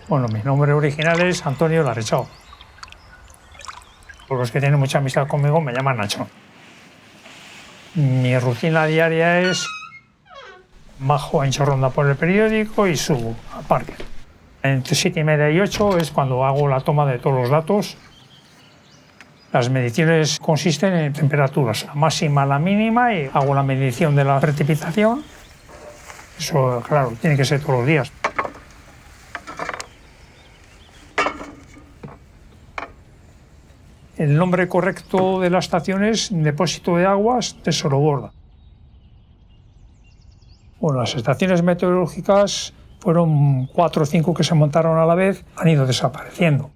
Bueno, mi nombre original es Antonio Larrechao. Por los que tienen mucha amistad conmigo me llaman Nacho. Mi rutina diaria es bajo a hinchar ronda por el periódico y subo al parque. Entre 7:30 y 8 es cuando hago la toma de todos los datos. Las mediciones consisten en temperaturas, la máxima, la mínima, y hago la medición de la precipitación. Eso, claro, tiene que ser todos los días. El nombre correcto de la estación es Depósito de Aguas de Soroborda. Bueno, las estaciones meteorológicas fueron 4 o 5 que se montaron a la vez, han ido desapareciendo.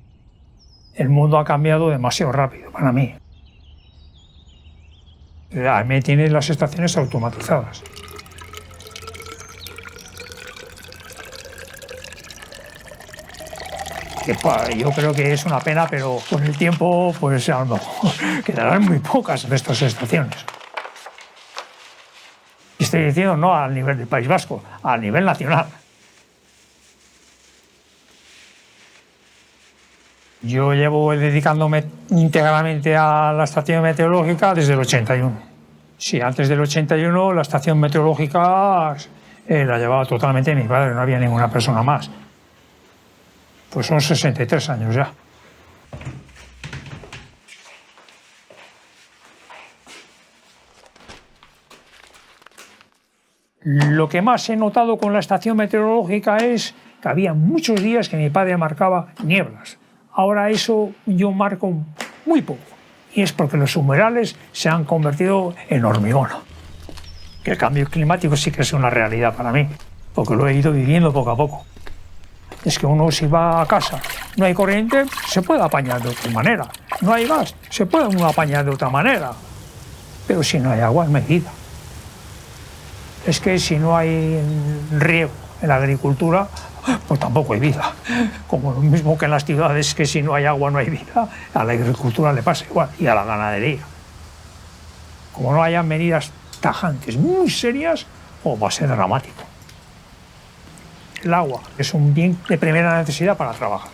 El mundo ha cambiado demasiado rápido para mí. A mí tienen las estaciones automatizadas. Yo creo que es una pena, pero con el tiempo pues a lo mejor quedarán muy pocas de estas estaciones. Estoy diciendo no a nivel del País Vasco, a nivel nacional. Yo llevo dedicándome íntegramente a la estación meteorológica desde el 81. Sí, antes del 81 la estación meteorológica la llevaba totalmente mi padre, no había ninguna persona más. Pues son 63 años ya. Lo que más he notado con la estación meteorológica es que había muchos días que mi padre marcaba nieblas. Ahora eso yo marco muy poco. Y es porque los humedales se han convertido en hormigón. Que el cambio climático sí que es una realidad para mí, porque lo he ido viviendo poco a poco. Es que uno, si va a casa, no hay corriente, se puede apañar de otra manera. No hay gas, se puede uno apañar de otra manera. Pero si no hay agua, no hay vida. Es que si no hay riego en la agricultura, pues tampoco hay vida. Como lo mismo que en las ciudades, que si no hay agua no hay vida, a la agricultura le pasa igual, y a la ganadería. Como no haya medidas tajantes muy serias, va a ser dramático. El agua es un bien de primera necesidad para trabajar.